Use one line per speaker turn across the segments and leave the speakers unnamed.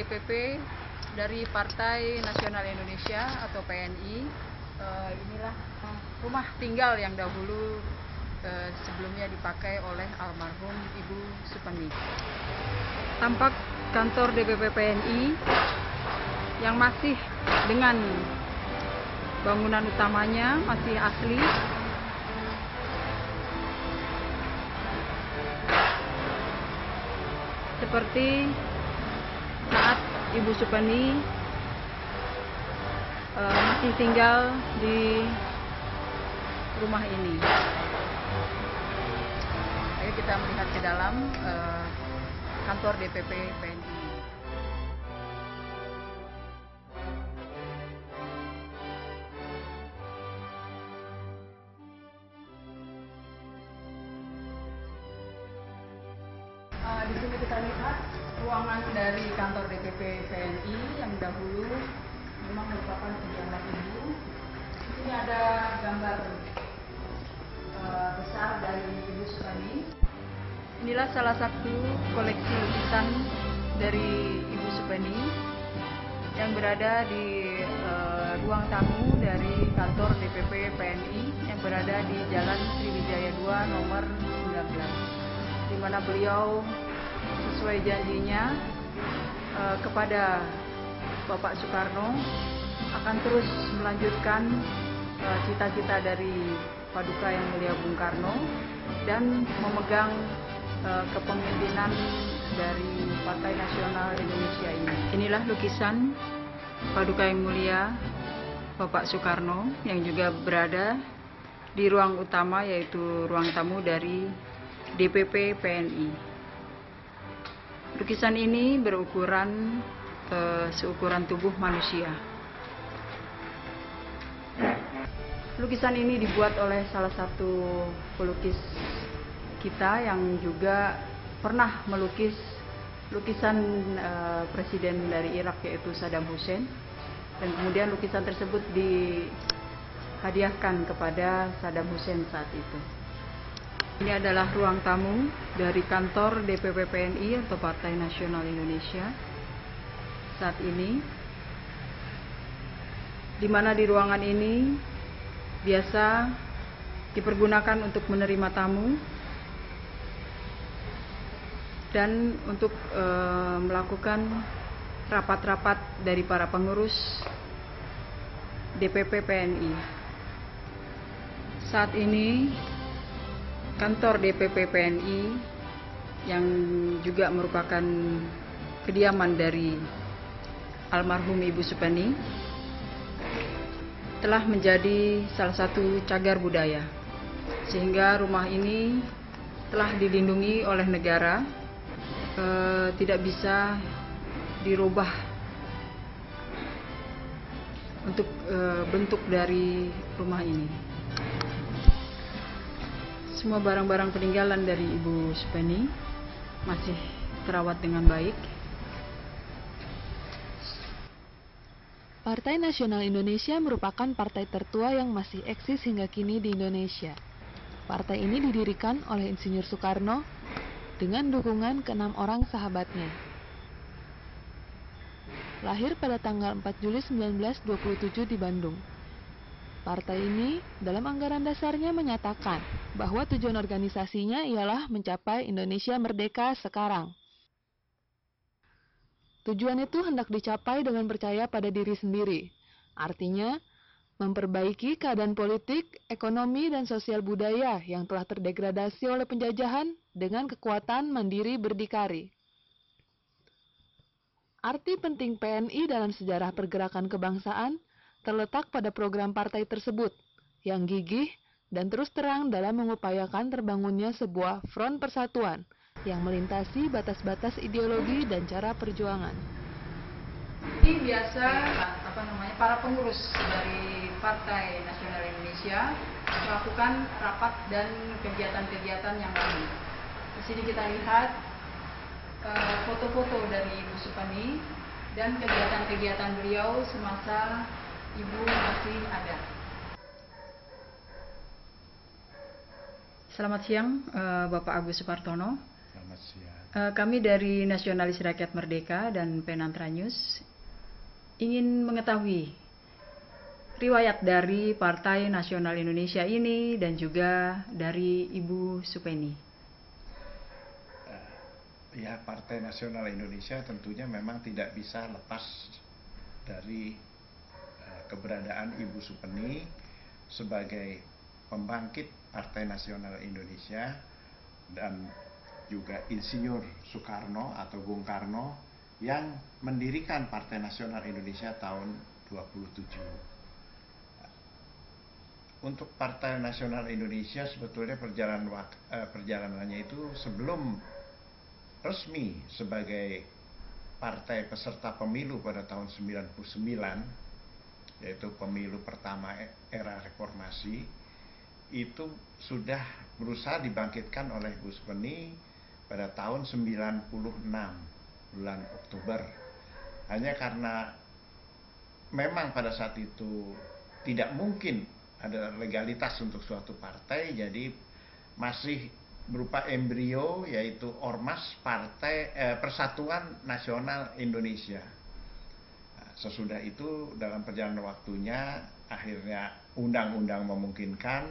DPP dari Partai Nasional Indonesia atau PNI. Inilah rumah tinggal yang dahulu sebelumnya dipakai oleh almarhum Ibu Supeni. Tampak kantor DPP PNI yang masih dengan bangunan utamanya masih asli. Seperti saat Ibu Supeni masih tinggal di rumah ini. Ayo kita melihat ke dalam kantor DPP PNI. Di sini kita lihat ruangan dari kantor DPP PNI yang dahulu memang merupakan kediaman Ibu. Di sini ada gambar besar dari Ibu Supeni. Inilah salah satu koleksi lukisan dari Ibu Supeni yang berada di ruang tamu dari kantor DPP PNI yang berada di Jalan Sriwijaya 2 nomor 19, di mana beliau sesuai janjinya kepada Bapak Soekarno akan terus melanjutkan cita-cita dari Paduka Yang Mulia Bung Karno dan memegang kepemimpinan dari Partai Nasional Indonesia ini. Inilah lukisan Paduka Yang Mulia Bapak Soekarno yang juga berada di ruang utama, yaitu ruang tamu dari DPP PNI. Lukisan ini berukuran seukuran tubuh manusia. Lukisan ini dibuat oleh salah satu pelukis kita yang juga pernah melukis lukisan presiden dari Irak, yaitu Saddam Hussein, dan kemudian lukisan tersebut dihadiahkan kepada Saddam Hussein saat itu. Ini adalah ruang tamu dari kantor DPP PNI atau Partai Nasional Indonesia saat ini, di mana di ruangan ini biasa dipergunakan untuk menerima tamu dan untuk melakukan rapat-rapat dari para pengurus DPP PNI. Saat ini kantor DPP PNI yang juga merupakan kediaman dari almarhum Ibu Supeni telah menjadi salah satu cagar budaya, sehingga rumah ini telah dilindungi oleh negara, tidak bisa dirubah untuk bentuk dari rumah ini. Semua barang-barang peninggalan dari Ibu Supeni masih terawat dengan baik.
Partai Nasional Indonesia merupakan partai tertua yang masih eksis hingga kini di Indonesia. Partai ini didirikan oleh Insinyur Soekarno dengan dukungan ke-6 orang sahabatnya. Lahir pada tanggal 4 Juli 1927 di Bandung. Partai ini dalam anggaran dasarnya menyatakan bahwa tujuan organisasinya ialah mencapai Indonesia merdeka sekarang. Tujuan itu hendak dicapai dengan percaya pada diri sendiri. Artinya, memperbaiki keadaan politik, ekonomi, dan sosial budaya yang telah terdegradasi oleh penjajahan dengan kekuatan mandiri berdikari. Arti penting PNI dalam sejarah pergerakan kebangsaan terletak pada program partai tersebut, yang gigih dan terus terang dalam mengupayakan terbangunnya sebuah front persatuan yang melintasi batas-batas ideologi dan cara perjuangan.
Ini biasa para pengurus dari Partai Nasional Indonesia melakukan rapat dan kegiatan-kegiatan yang lain. Di sini kita lihat foto-foto dari Ibu Supeni dan kegiatan-kegiatan beliau semasa Ibu masih ada. Selamat siang Bapak Agus Supartono.
Selamat siang.
Kami dari Nasionalis Rakyat Merdeka dan Penantra News ingin mengetahui riwayat dari Partai Nasional Indonesia ini dan juga dari Ibu Supeni.
Ya, Partai Nasional Indonesia tentunya memang tidak bisa lepas dari keberadaan Ibu Supeni sebagai pembangkit Partai Nasional Indonesia dan juga Insinyur Soekarno atau Bung Karno yang mendirikan Partai Nasional Indonesia tahun 27. Untuk Partai Nasional Indonesia sebetulnya perjalanannya itu sebelum resmi sebagai partai peserta pemilu pada tahun 99, yaitu pemilu pertama era reformasi, itu sudah berusaha dibangkitkan oleh Bu Supeni pada tahun 96 bulan Oktober. Hanya karena memang pada saat itu tidak mungkin ada legalitas untuk suatu partai, jadi masih berupa embrio, yaitu Ormas Persatuan Nasional Indonesia. Sesudah itu dalam perjalanan waktunya akhirnya undang-undang memungkinkan,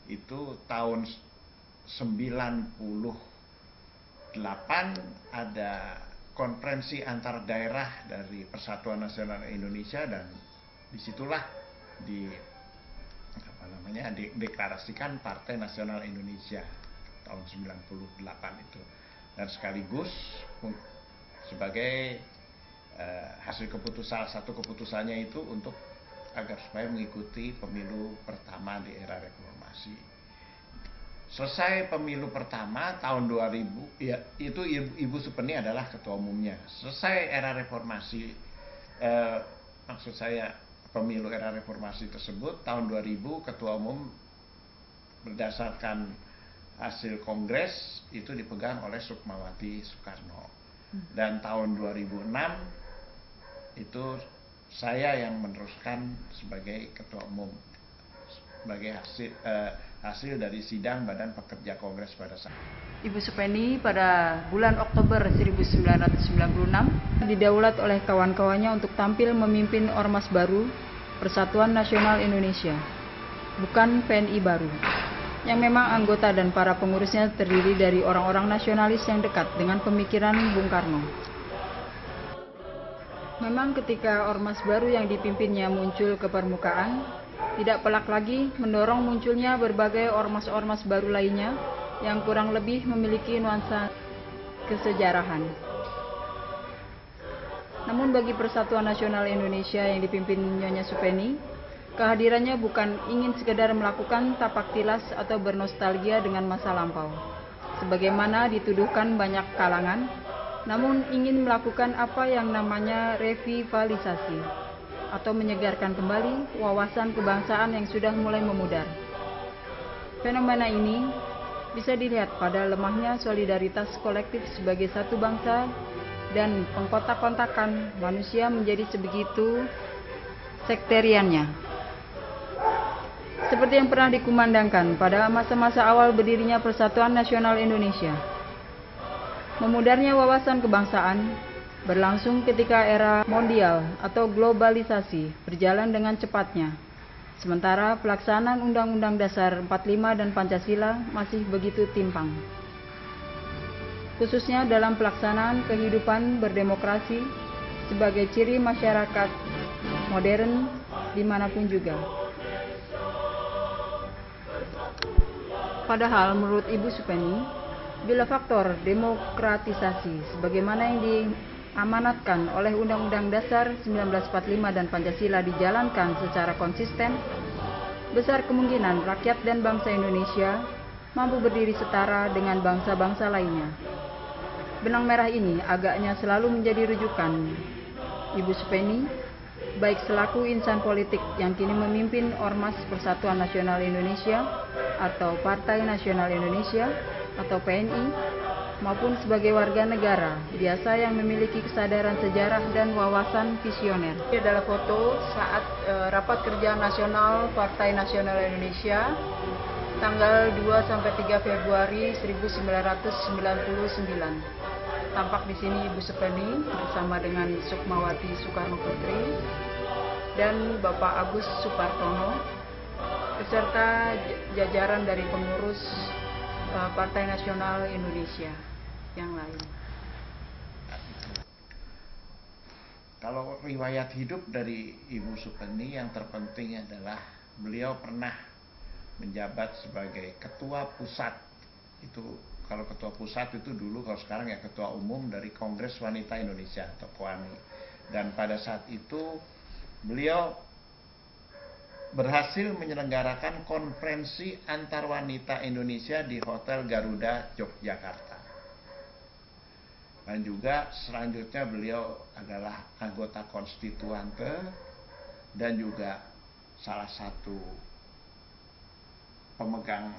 itu tahun 98 ada konferensi antar daerah dari Persatuan Nasional Indonesia, dan disitulah deklarasikan Partai Nasional Indonesia tahun 98 itu, dan sekaligus sebagai hasil satu keputusannya itu untuk agar supaya mengikuti pemilu pertama di era reformasi. Selesai pemilu pertama tahun 2000, ya itu Ibu Supeni adalah ketua umumnya. Selesai era reformasi, maksud saya pemilu era reformasi tersebut tahun 2000, ketua umum berdasarkan hasil kongres itu dipegang oleh Sukmawati Soekarno. Dan tahun 2006 itu saya yang meneruskan sebagai ketua umum, sebagai hasil dari sidang Badan Pekerja Kongres pada saat
Ibu Supeni pada bulan Oktober 1996 didaulat oleh kawan-kawannya untuk tampil memimpin Ormas baru Persatuan Nasional Indonesia, bukan PNI baru, yang memang anggota dan para pengurusnya terdiri dari orang-orang nasionalis yang dekat dengan pemikiran Bung Karno. Memang ketika Ormas baru yang dipimpinnya muncul ke permukaan, tidak pelak lagi mendorong munculnya berbagai ormas-ormas baru lainnya yang kurang lebih memiliki nuansa kesejarahan. Namun bagi Persatuan Nasional Indonesia yang dipimpin Nyonya Supeni, kehadirannya bukan ingin sekedar melakukan tapak tilas atau bernostalgia dengan masa lampau, sebagaimana dituduhkan banyak kalangan, namun ingin melakukan apa yang namanya revitalisasi, atau menyegarkan kembali wawasan kebangsaan yang sudah mulai memudar. Fenomena ini bisa dilihat pada lemahnya solidaritas kolektif sebagai satu bangsa dan pengkotak-kontakan manusia menjadi sebegitu sekteriannya. Seperti yang pernah dikumandangkan pada masa-masa awal berdirinya Persatuan Nasional Indonesia. Memudarnya wawasan kebangsaan berlangsung ketika era mondial atau globalisasi berjalan dengan cepatnya, sementara pelaksanaan Undang-Undang Dasar 45 dan Pancasila masih begitu timpang, khususnya dalam pelaksanaan kehidupan berdemokrasi sebagai ciri masyarakat modern dimanapun juga. Padahal menurut Ibu Supeni, bila faktor demokratisasi sebagaimana yang diamanatkan oleh Undang-Undang Dasar 1945 dan Pancasila dijalankan secara konsisten, besar kemungkinan rakyat dan bangsa Indonesia mampu berdiri setara dengan bangsa-bangsa lainnya. Benang merah ini agaknya selalu menjadi rujukan Ibu Supeni, baik selaku insan politik yang kini memimpin Ormas Persatuan Nasional Indonesia atau Partai Nasional Indonesia atau PNI, maupun sebagai warga negara biasa yang memiliki kesadaran sejarah dan wawasan visioner. Ini adalah foto saat rapat kerja nasional Partai Nasional Indonesia tanggal 2 sampai 3 Februari 1999. Tampak di sini Ibu Supeni bersama dengan Sukmawati Soekarno Putri dan Bapak Agus Supartono beserta jajaran dari pengurus Partai Nasional Indonesia yang lain.
Kalau riwayat hidup dari Ibu Supeni yang terpenting adalah beliau pernah menjabat sebagai ketua pusat. Itu kalau ketua pusat itu dulu, kalau sekarang ya ketua umum dari Kongres Wanita Indonesia atau KWANI. Dan pada saat itu beliau berhasil menyelenggarakan konferensi antar wanita Indonesia di Hotel Garuda Yogyakarta. Dan juga selanjutnya beliau adalah anggota konstituante dan juga salah satu pemegang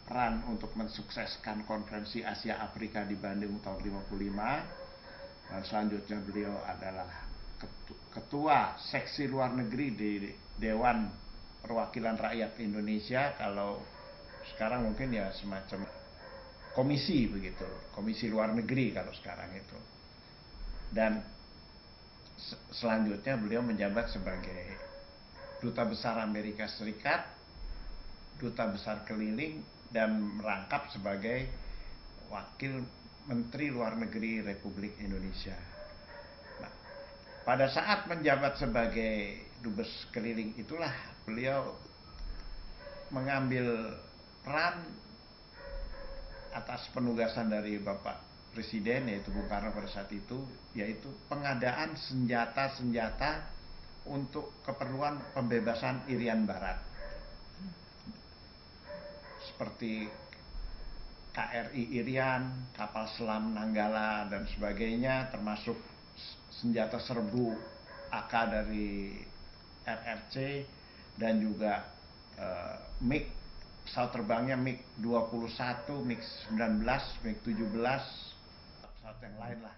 peran untuk mensukseskan konferensi Asia Afrika di Bandung tahun 55. Dan selanjutnya beliau adalah ketua seksi luar negeri di Dewan Perwakilan Rakyat Indonesia, kalau sekarang mungkin ya semacam komisi begitu, komisi luar negeri kalau sekarang itu. Dan selanjutnya beliau menjabat sebagai duta besar Amerika Serikat, duta besar keliling, dan merangkap sebagai wakil menteri luar negeri Republik Indonesia. Nah, pada saat menjabat sebagai dubes keliling itulah beliau mengambil peran atas penugasan dari Bapak Presiden, yaitu Bung Karno pada saat itu, yaitu pengadaan senjata-senjata untuk keperluan pembebasan Irian Barat, seperti KRI Irian, kapal selam Nanggala dan sebagainya, termasuk senjata serbu AK dari RRC dan juga MiG, pesawat terbangnya MiG-21, MiG-19, MiG-17, pesawat yang lain lah.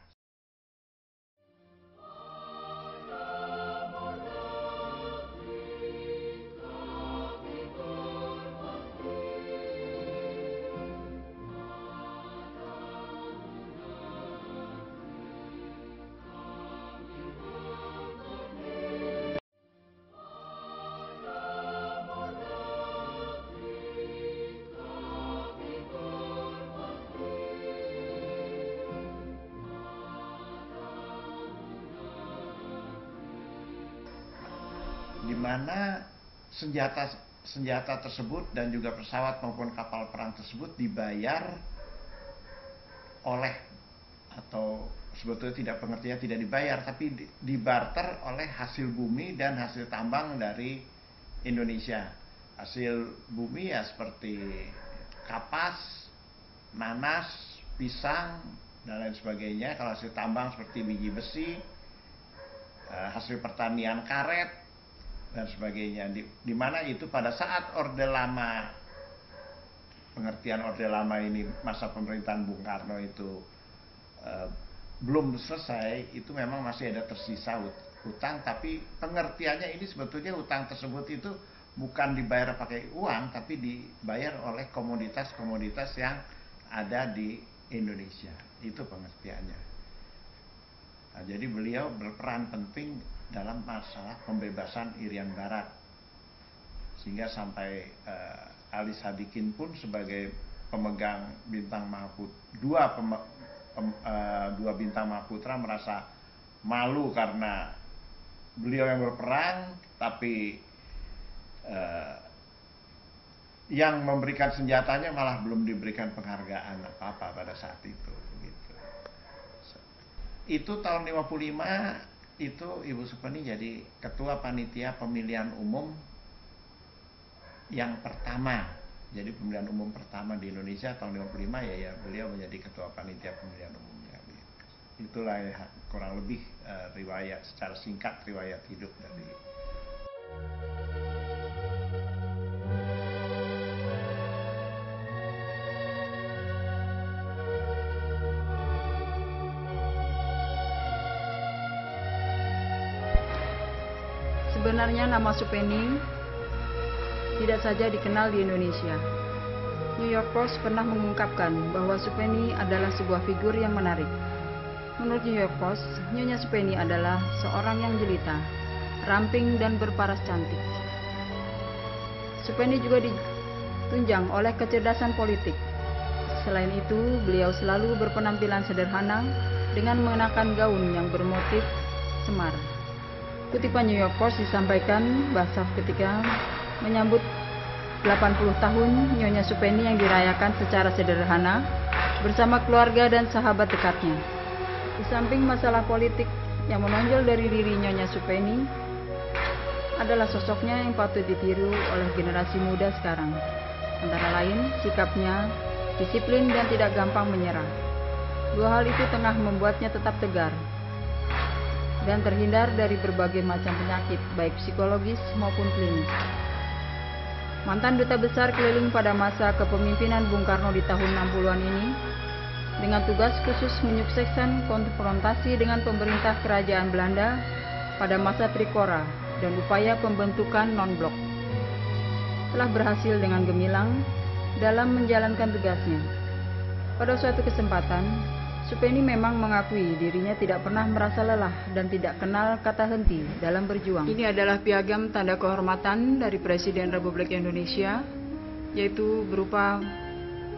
Di mana senjata tersebut dan juga pesawat maupun kapal perang tersebut dibayar oleh, atau sebetulnya tidak, pengertiannya tidak dibayar, tapi dibarter oleh hasil bumi dan hasil tambang dari Indonesia. Hasil bumi ya seperti kapas, nanas, pisang, dan lain sebagainya. Kalau hasil tambang seperti biji besi, hasil pertanian karet, dan sebagainya, di mana itu pada saat Orde Lama, pengertian Orde Lama ini masa pemerintahan Bung Karno itu belum selesai, itu memang masih ada tersisa hutang, tapi pengertiannya ini sebetulnya hutang tersebut itu bukan dibayar pakai uang, tapi dibayar oleh komoditas-komoditas yang ada di Indonesia. Itu pengertiannya. Nah, jadi beliau berperan penting dalam masalah pembebasan Irian Barat, sehingga sampai Ali Sadikin pun sebagai pemegang bintang Mahaputra, dua bintang Mahaputra, merasa malu karena beliau yang berperang, tapi yang memberikan senjatanya malah belum diberikan penghargaan apa-apa pada saat itu. Gitu. Itu tahun 55. Itu Ibu Supeni jadi ketua panitia pemilihan umum yang pertama. Jadi pemilihan umum pertama di Indonesia tahun 55 ya beliau menjadi ketua panitia pemilihan umumnya. Itulah ya, kurang lebih riwayat secara singkat riwayat hidup dari.
Sebenarnya nama Supeni tidak saja dikenal di Indonesia, New York Post pernah mengungkapkan bahwa Supeni adalah sebuah figur yang menarik. Menurut New York Post, Nyonya Supeni adalah seorang yang jelita, ramping dan berparas cantik. Supeni juga ditunjang oleh kecerdasan politik. Selain itu, beliau selalu berpenampilan sederhana dengan mengenakan gaun yang bermotif semar. Kutipan New York Post disampaikan Basaf ketika menyambut 80 tahun Nyonya Supeni yang dirayakan secara sederhana bersama keluarga dan sahabat dekatnya. Di samping masalah politik yang menonjol dari diri Nyonya Supeni adalah sosoknya yang patut ditiru oleh generasi muda sekarang. Antara lain, sikapnya, disiplin dan tidak gampang menyerah. Dua hal itu tengah membuatnya tetap tegar dan terhindar dari berbagai macam penyakit, baik psikologis maupun klinis. Mantan Duta Besar keliling pada masa kepemimpinan Bung Karno di tahun 60-an ini, dengan tugas khusus menyukseskan konfrontasi dengan pemerintah Kerajaan Belanda pada masa Trikora dan upaya pembentukan non-blok, telah berhasil dengan gemilang dalam menjalankan tugasnya. Pada suatu kesempatan, Supeni memang mengakui dirinya tidak pernah merasa lelah dan tidak kenal kata henti dalam berjuang. Ini adalah piagam tanda kehormatan dari Presiden Republik Indonesia, yaitu berupa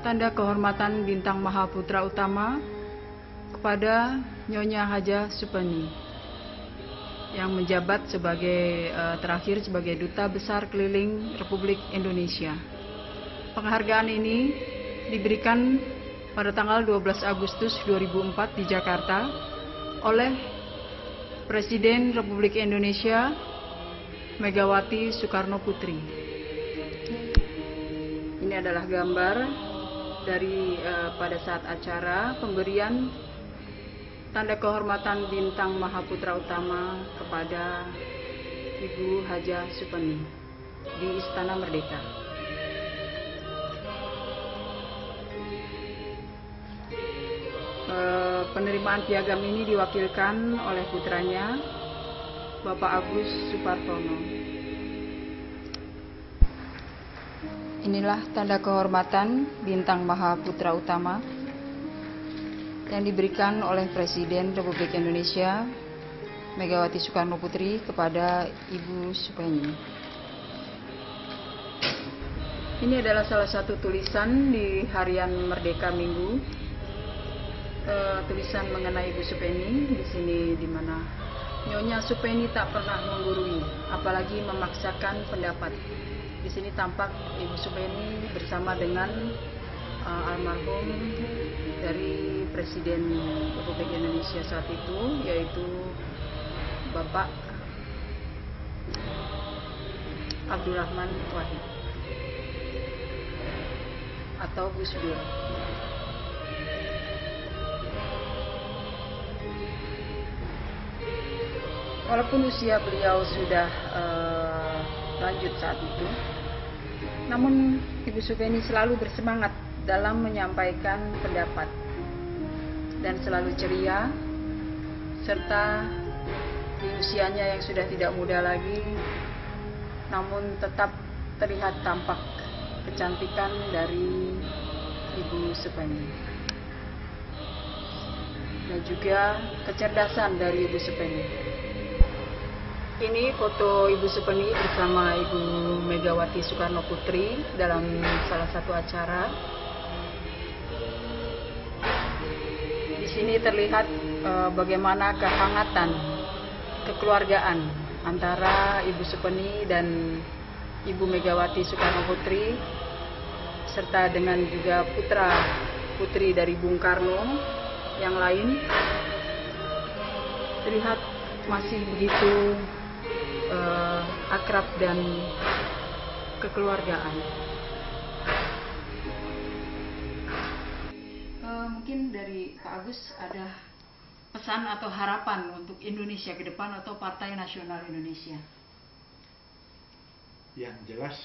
tanda kehormatan Bintang Mahaputra Utama kepada Nyonya Haja Supeni yang menjabat sebagai terakhir sebagai Duta Besar Keliling Republik Indonesia. Penghargaan ini diberikan pada tanggal 12 Agustus 2004 di Jakarta oleh Presiden Republik Indonesia Megawati Soekarno Putri. Ini adalah gambar dari pada saat acara pemberian tanda kehormatan Bintang Mahaputra Utama kepada Ibu Haja Supeni di Istana Merdeka. Penerimaan piagam ini diwakilkan oleh putranya, Bapak Agus Supartono. Inilah tanda kehormatan Bintang Mahaputra Utama yang diberikan oleh Presiden Republik Indonesia Megawati Soekarno Putri kepada Ibu Supeni. Ini adalah salah satu tulisan di Harian Merdeka Minggu. Tulisan mengenai Ibu Supeni di sini, di mana Nyonya Supeni tak pernah menggurui, apalagi memaksakan pendapat. Di sini tampak Ibu Supeni bersama dengan almarhum dari Presiden Republik Indonesia saat itu, yaitu Bapak Abdurrahman Wahid atau Gus Dur. Walaupun usia beliau sudah lanjut saat itu, namun Ibu Supeni selalu bersemangat dalam menyampaikan pendapat dan selalu ceria, serta di usianya yang sudah tidak muda lagi, namun tetap terlihat tampak kecantikan dari Ibu Supeni dan juga kecerdasan dari Ibu Supeni. Ini foto Ibu Supeni bersama Ibu Megawati Soekarno Putri dalam salah satu acara. Di sini terlihat bagaimana kehangatan kekeluargaan antara Ibu Supeni dan Ibu Megawati Soekarno Putri, serta dengan juga putra putri dari Bung Karno yang lain, terlihat masih begitu akrab dan kekeluargaan. Mungkin dari Pak Agus ada pesan atau harapan untuk Indonesia ke depan atau Partai Nasional Indonesia?
Yang jelas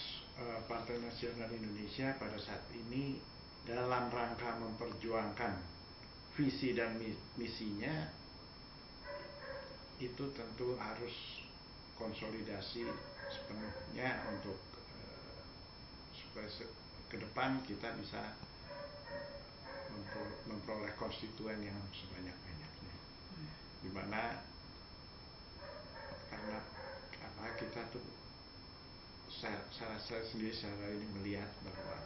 Partai Nasional Indonesia pada saat ini dalam rangka memperjuangkan visi dan misinya itu tentu harus konsolidasi sepenuhnya untuk supaya ke depan depan kita bisa memperoleh konstituen yang sebanyak-banyaknya. Dimana karena kita tuh saya sendiri secara ini melihat bahwa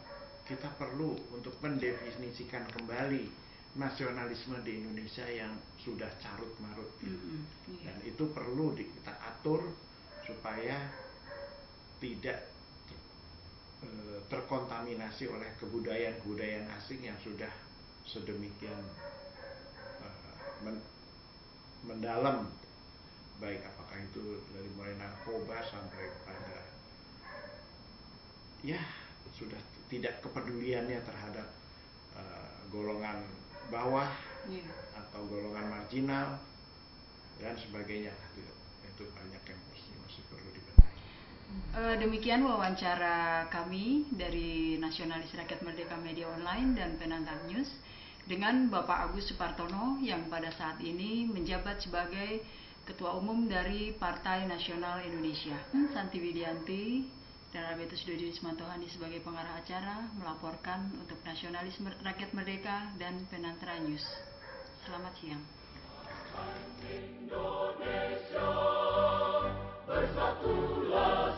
kita perlu untuk mendefinisikan kembali nasionalisme di Indonesia yang sudah carut marut, dan itu perlu kita atur supaya tidak terkontaminasi oleh kebudayaan asing yang sudah sedemikian mendalam, baik apakah itu dari mulai narkoba sampai pada sudah tidak kepeduliannya terhadap golongan bawah atau golongan marginal dan sebagainya. Itu banyak yang masih perlu dibenahi.
Demikian wawancara kami dari Nasionalis Rakyat Merdeka Media Online dan Penantang News dengan Bapak Agus Supartono yang pada saat ini menjabat sebagai Ketua Umum dari Partai Nasional Indonesia. Santi Widianti dan Albertus Dodi Ismantohani sebagai pengarah acara melaporkan untuk Nasionalis Rakyat Merdeka dan Penantang News. Selamat siang. Indonesia bersatulah.